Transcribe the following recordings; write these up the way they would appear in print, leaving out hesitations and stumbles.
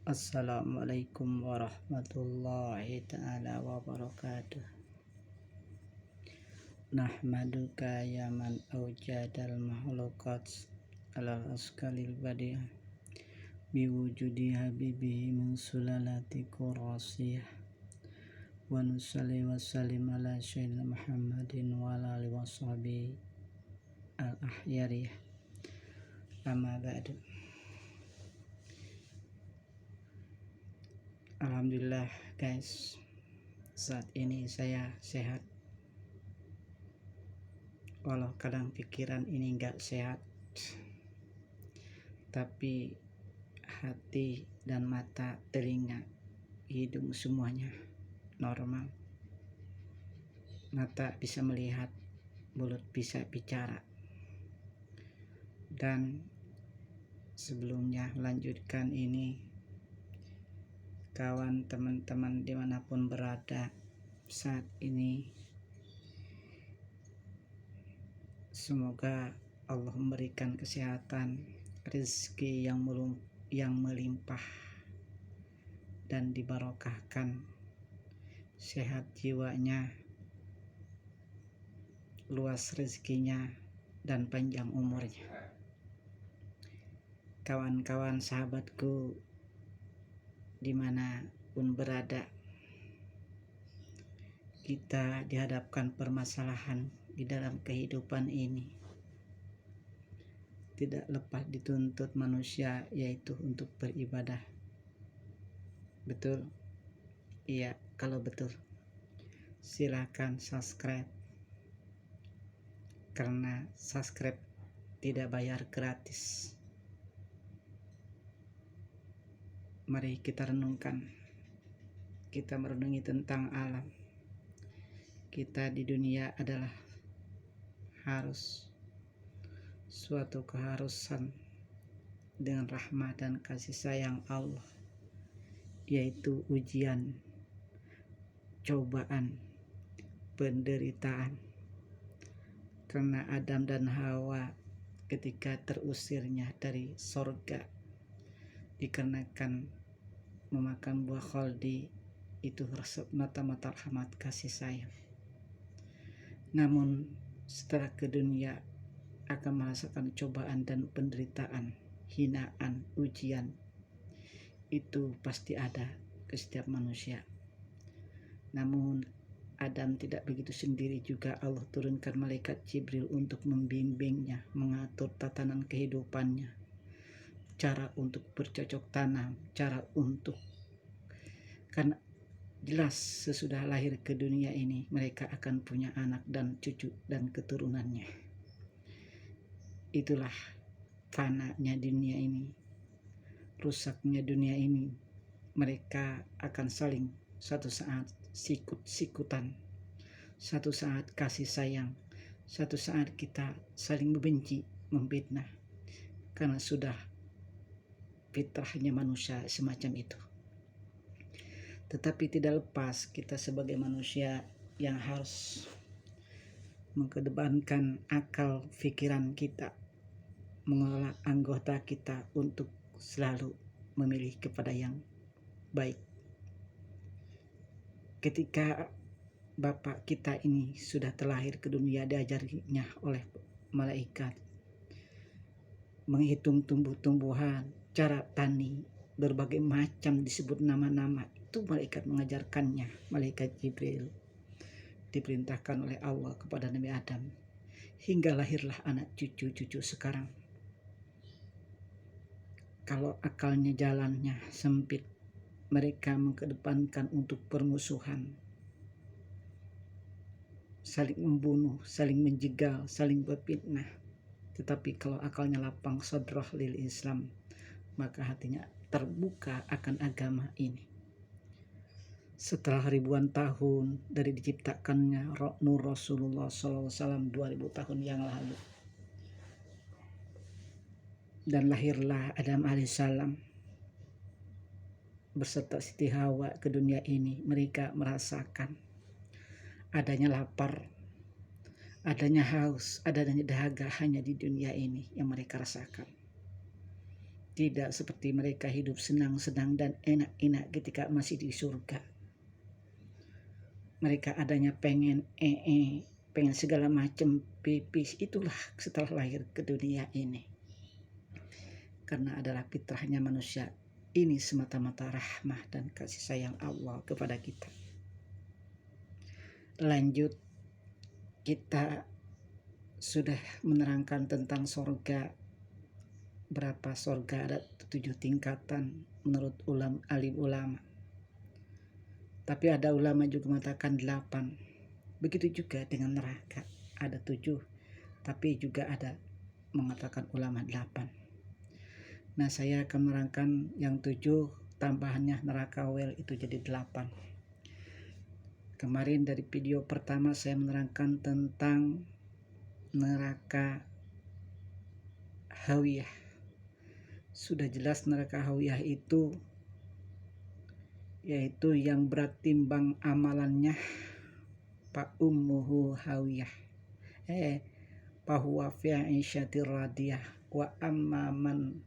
Assalamualaikum warahmatullahi ta'ala wabarakatuh. Nahmaduka ya man awjadal mahlukat alal askalil badiah biwujudi habibihi min sulalati kurasiyah wa nusalli wa sallim ala sayyidina Muhammadin wa ala alihi wa sahbihi al-ahyariyah. Amma ba'du. Alhamdulillah guys, saat ini saya sehat, walau kadang pikiran ini gak sehat, tapi hati dan mata, telinga, hidung semuanya normal. Mata bisa melihat, mulut bisa bicara. Dan sebelumnya lanjutkan ini, kawan teman-teman dimanapun berada saat ini, semoga Allah memberikan kesehatan, rezeki yang melimpah dan dibarokahkan, sehat jiwanya, luas rezekinya, dan panjang umurnya. Kawan-kawan sahabatku dimanapun berada, kita dihadapkan permasalahan di dalam kehidupan ini. Tidak lepas dituntut manusia, yaitu untuk beribadah. Betul? Iya, kalau betul silakan subscribe, karena subscribe tidak bayar, gratis. Mari kita renungkan, kita merenungi tentang alam. Kita di dunia adalah harus suatu keharusan dengan rahmat dan kasih sayang Allah, yaitu ujian, cobaan, penderitaan. Karena Adam dan Hawa ketika terusirnya dari sorga dikarenakan memakan buah kholdi, itu mata-mata rahmat kasih sayang. Namun setelah ke dunia akan merasakan cobaan dan penderitaan, hinaan, ujian. Itu pasti ada ke setiap manusia. Namun Adam tidak begitu sendiri, juga Allah turunkan malaikat Jibril untuk membimbingnya, mengatur tatanan kehidupannya, cara untuk bercocok tanam, cara untuk, karena jelas sesudah lahir ke dunia ini mereka akan punya anak dan cucu dan keturunannya. Itulah fananya dunia ini, rusaknya dunia ini. Mereka akan saling satu saat sikut-sikutan, satu saat kasih sayang, satu saat kita saling membenci, memfitnah, karena sudah fitrahnya manusia semacam itu. Tetapi tidak lepas kita sebagai manusia yang harus mengedepankan akal pikiran kita, mengelola anggota kita untuk selalu memilih kepada yang baik. Ketika bapak kita ini sudah terlahir ke dunia, diajarinya oleh malaikat menghitung tumbuh-tumbuhan, cara tani, berbagai macam disebut nama-nama. Itu malaikat mengajarkannya. Malaikat Jibril diperintahkan oleh Allah kepada Nabi Adam, hingga lahirlah anak cucu-cucu sekarang. Kalau akalnya jalannya sempit, mereka mengedepankan untuk permusuhan, saling membunuh, saling menjegal, saling berfitnah. Tetapi kalau akalnya lapang, sadrah lil Islam, maka hatinya terbuka akan agama ini. Setelah ribuan tahun dari diciptakannya Nur Rasulullah SAW 2000 tahun yang lalu, dan lahirlah Adam alaihissalam beserta Siti Hawa ke dunia ini. Mereka merasakan adanya lapar, adanya haus, adanya dahaga hanya di dunia ini yang mereka rasakan. Tidak seperti mereka hidup senang-senang dan enak-enak ketika masih di surga. Mereka adanya pengen pengen segala macam pipis, itulah setelah lahir ke dunia ini. Karena adalah fitrahnya manusia. Ini semata-mata rahmah dan kasih sayang Allah kepada kita. Lanjut, kita sudah menerangkan tentang sorga. Berapa sorga, ada 7 tingkatan menurut alim ulama. Tapi ada ulama juga mengatakan 8. Begitu juga dengan neraka, ada 7. Tapi juga ada mengatakan ulama 8. Nah, saya akan menerangkan yang 7, tambahannya neraka wel itu jadi 8. Kemarin dari video pertama saya menerangkan tentang neraka hawiyah. Sudah jelas neraka hawiyah itu yaitu yang berat timbang amalannya, fa ummuhu hawiyah, fahuwa fi 'isyatir radiyah, wa amma man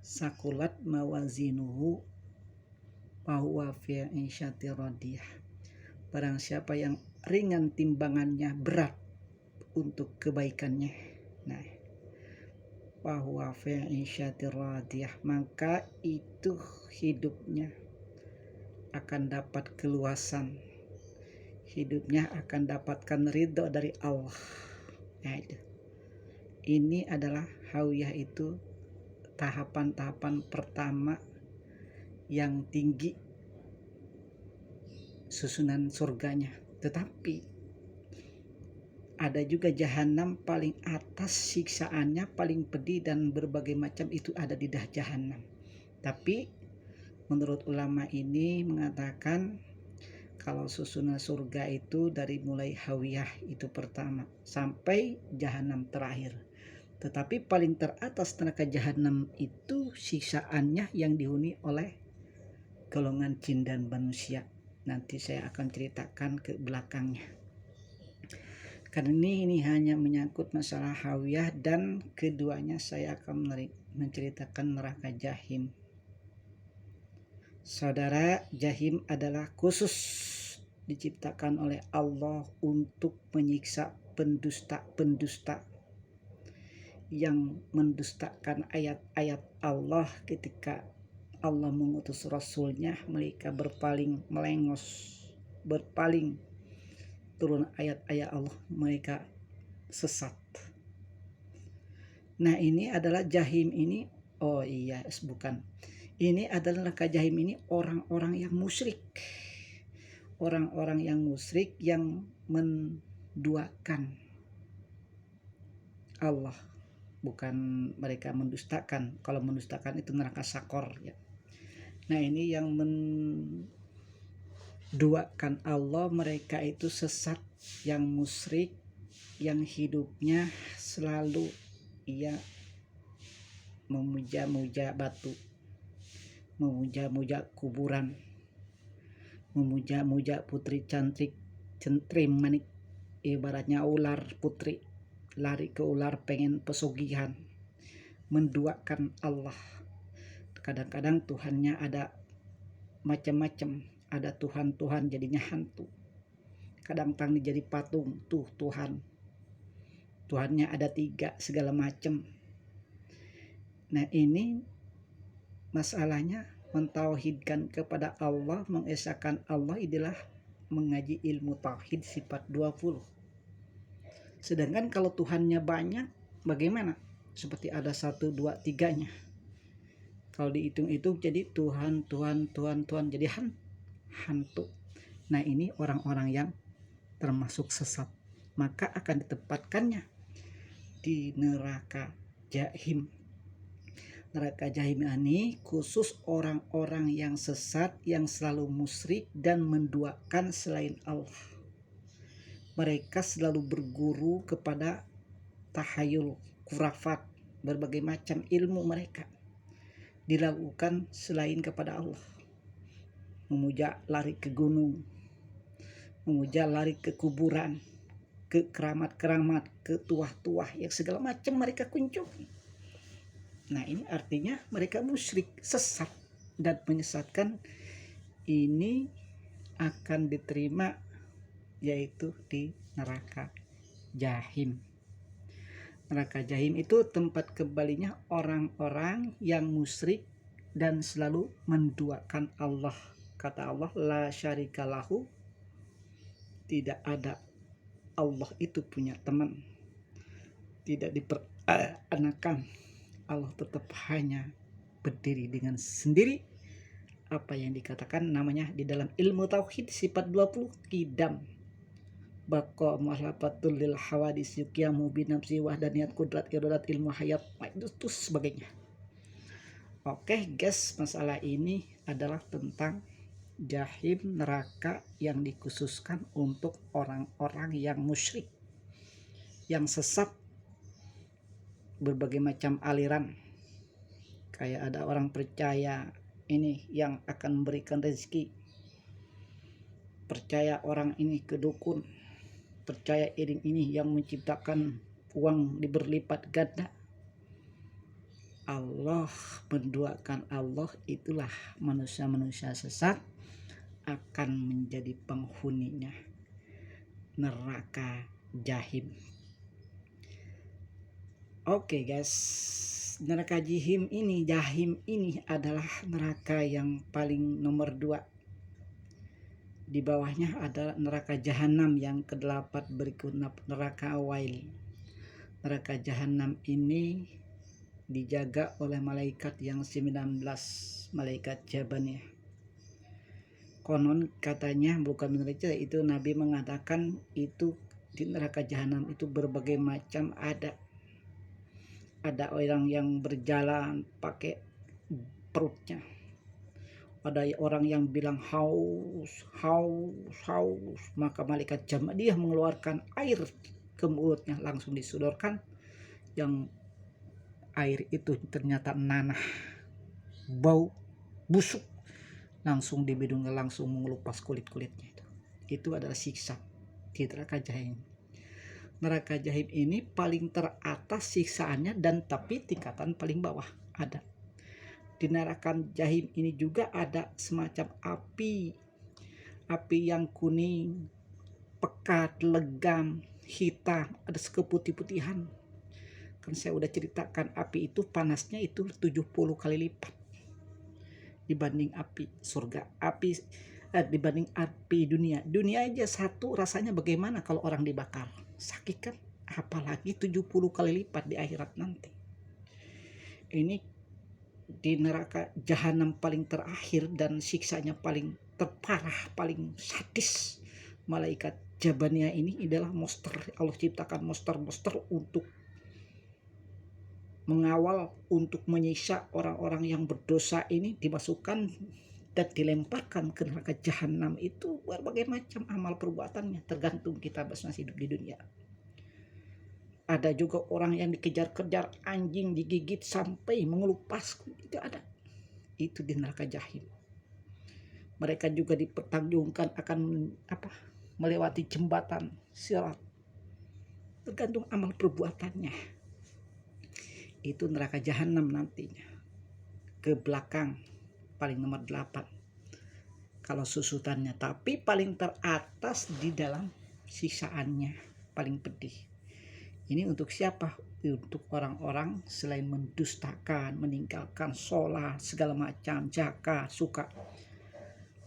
sakulat mawazinuhu fahuwa fi 'isyatir radiyah. Barang siapa yang ringan timbangannya, berat untuk kebaikannya, nah, fahuwa fi 'isyatir radiyah, maka itu hidupnya akan dapat keluasan, hidupnya akan dapatkan ridho dari Allah. Nah, itu. Ini adalah hawiyah, itu tahapan-tahapan pertama yang tinggi susunan surganya. Tetapi ada juga jahanam paling atas, siksaannya paling pedih dan berbagai macam itu ada di jahanam. Tapi menurut ulama ini mengatakan kalau susunan surga itu dari mulai hawiyah itu pertama sampai jahanam terakhir. Tetapi paling teratas neraka jahanam itu siksaannya yang dihuni oleh golongan jin dan manusia. Nanti saya akan ceritakan ke belakangnya. Karena ini hanya menyangkut masalah hawiyah, dan keduanya saya akan menceritakan neraka jahim. Saudara, jahim adalah khusus diciptakan oleh Allah untuk menyiksa pendusta-pendusta yang mendustakan ayat-ayat Allah. Ketika Allah mengutus Rasulnya, mereka berpaling, melengos, berpaling, turun ayat-ayat Allah, mereka sesat. Nah, ini adalah jahim ini, bukan. Ini adalah neraka jahim ini orang-orang yang musyrik. Orang-orang yang musyrik yang menduakan Allah. Bukan mereka mendustakan. Kalau mendustakan itu neraka sakor ya. Nah, ini yang menduakan Allah, mereka itu sesat, yang musyrik, yang hidupnya selalu ia memuja-muja batu, memuja-muja kuburan, memuja-muja putri cantik, centrim manik, ibaratnya ular putri lari ke ular pengen pesugihan, menduakan Allah. Kadang-kadang Tuhannya ada macam-macam, ada Tuhan jadinya hantu, kadang-kadang jadi patung, tuh Tuhannya ada 3 segala macam. Nah, ini masalahnya mentauhidkan kepada Allah, mengesahkan Allah, inilah mengaji ilmu tauhid sifat 20. Sedangkan kalau Tuhannya banyak, bagaimana? Seperti ada 1, 2, 3-nya. Kalau dihitung-hitung jadi Tuhan, jadi hantu. Nah, ini orang-orang yang termasuk sesat, maka akan ditempatkannya di neraka jahim. Neraka jahim ini khusus orang-orang yang sesat, yang selalu musyrik dan menduakan selain Allah. Mereka selalu berguru kepada tahayul, khurafat, berbagai macam ilmu mereka dilakukan selain kepada Allah. Memuja lari ke gunung, memuja lari ke kuburan, ke keramat-keramat, ke tuah-tuah, yang segala macam mereka kunjungi. Nah, ini artinya mereka musyrik, sesat dan menyesatkan. Ini akan diterima yaitu di neraka Jahim. Neraka Jahim itu tempat kembalinya orang-orang yang musyrik dan selalu menduakan Allah. Kata Allah, la syarikalahu, tidak ada, Allah itu punya teman, tidak diperanakan, Allah tetap hanya berdiri dengan sendiri. Apa yang dikatakan namanya di dalam ilmu tauhid sifat 20 qidam, baqa muhlafatul lil hawadis yuqiyamu binafsi wahdaniyat kudrat iradat ilmu hayat, itu sebagainya. Oke guys, masalah ini adalah tentang Jahim, neraka yang dikhususkan untuk orang-orang yang musyrik, yang sesat, berbagai macam aliran. Kayak ada orang percaya ini yang akan memberikan rezeki, percaya orang ini ke dukun, percaya ini yang menciptakan uang berlipat ganda. Allah menduakan Allah, itulah manusia-manusia sesat akan menjadi penghuninya neraka Jahim. Oke guys, neraka Jahim ini adalah neraka yang paling nomor 2. Di bawahnya ada neraka Jahanam yang ke-8 berikut neraka Wail. Neraka Jahanam ini dijaga oleh malaikat yang 19, malaikat Jabaniyah. Konon katanya, bukan menurutnya, itu Nabi mengatakan itu di neraka Jahanam itu berbagai macam ada orang yang berjalan pakai perutnya, ada orang yang bilang haus, maka malaikat Jabaniyah mengeluarkan air ke mulutnya, langsung disodorkan, yang air itu ternyata nanah, bau busuk, langsung dibidungnya, langsung mengelupas kulit-kulitnya. Itu adalah siksa di neraka Jahim. Neraka Jahim ini paling teratas siksaannya, dan tapi tingkatan paling bawah ada. Di neraka Jahim ini juga ada semacam api yang kuning, pekat, legam, hitam, ada sekeputih-putihan. Kan saya udah ceritakan, api itu panasnya itu 70 kali lipat dibanding api surga, dibanding api dunia aja satu rasanya bagaimana kalau orang dibakar, sakit kan, apalagi 70 kali lipat di akhirat nanti. Ini di neraka Jahanam paling terakhir dan siksanya paling terparah, paling sadis. Malaikat Jabaniyah ini adalah monster, Allah ciptakan monster untuk mengawal, untuk menyiksa orang-orang yang berdosa ini, dimasukkan dan dilemparkan ke neraka Jahanam. Itu berbagai macam amal perbuatannya, tergantung kita masih hidup di dunia. Ada juga orang yang dikejar-kejar anjing, digigit sampai mengelupas, itu ada. Itu di neraka Jahim. Mereka juga dipertanggungjawabkan akan melewati jembatan sirat, tergantung amal perbuatannya. Itu neraka Jahanam nantinya. Ke belakang paling nomor 8 kalau susutannya, tapi paling teratas di dalam sisaannya, paling pedih. Ini untuk siapa? Untuk orang-orang selain mendustakan, meninggalkan sholat, segala macam, zakat, suka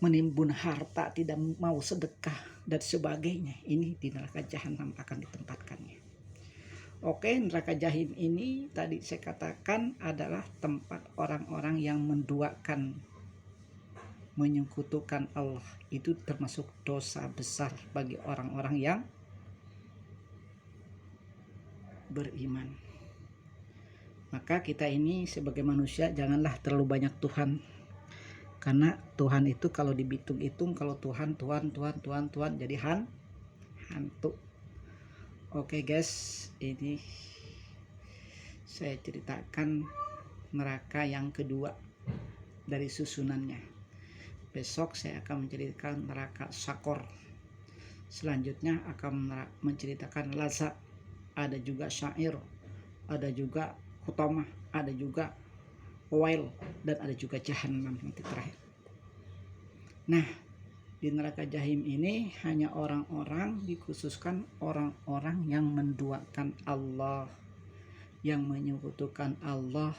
menimbun harta, tidak mau sedekah dan sebagainya. Ini di neraka Jahanam akan ditempatkannya. Oke, neraka Jahim ini tadi saya katakan adalah tempat orang-orang yang menduakan, menyekutukan Allah. Itu termasuk dosa besar bagi orang-orang yang beriman. Maka kita ini sebagai manusia janganlah terlalu banyak Tuhan. Karena Tuhan itu kalau dihitung-hitung, kalau Tuhan jadi hantu. Oke guys, ini saya ceritakan neraka yang kedua dari susunannya. Besok saya akan menceritakan neraka Sakor. Selanjutnya akan menceritakan Laza. Ada juga Syair, ada juga hutamah, ada juga wail, dan ada juga jahannam nanti terakhir. Nah, di neraka jahim ini hanya orang-orang, dikhususkan orang-orang yang menduakan Allah, yang menyekutukan Allah,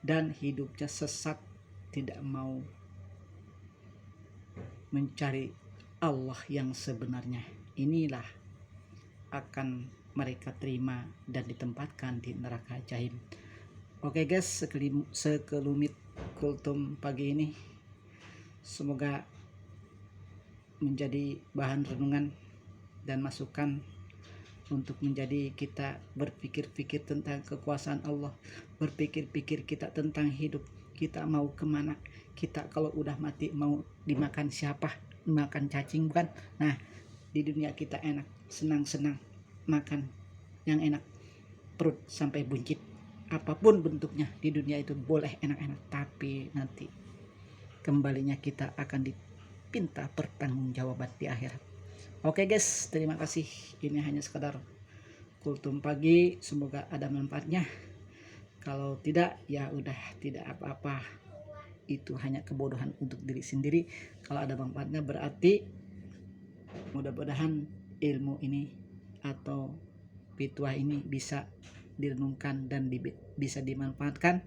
dan hidupnya sesat, tidak mau mencari Allah yang sebenarnya. Inilah akan mereka terima dan ditempatkan di neraka jahim. Oke guys, sekelumit kultum pagi ini semoga menjadi bahan renungan dan masukan untuk menjadi kita berpikir-pikir tentang kekuasaan Allah, berpikir-pikir kita tentang hidup, kita mau kemana, kita kalau udah mati mau dimakan siapa, makan cacing bukan? Nah, di dunia kita enak, senang-senang makan yang enak, perut sampai buncit, apapun bentuknya di dunia itu boleh enak-enak, tapi nanti kembalinya kita akan dipinta pertanggungjawaban di akhirat. Oke guys, terima kasih. Ini hanya sekadar kultum pagi, semoga ada manfaatnya. Kalau tidak, ya udah tidak apa-apa. Itu hanya kebodohan untuk diri sendiri. Kalau ada manfaatnya berarti mudah-mudahan ilmu ini atau pituah ini bisa direnungkan dan bisa dimanfaatkan,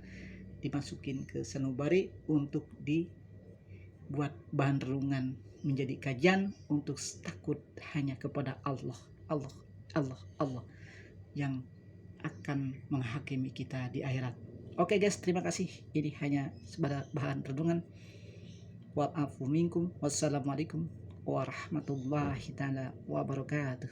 dimasukin ke sanubari untuk dibuat bahan renungan, menjadi kajian untuk takut hanya kepada Allah yang akan menghakimi kita di akhirat. Oke guys, terima kasih. Ini hanya sebagai bahan renungan. Wa'afu minkum. Wassalamualaikum warahmatullahi taala wabarakatuh.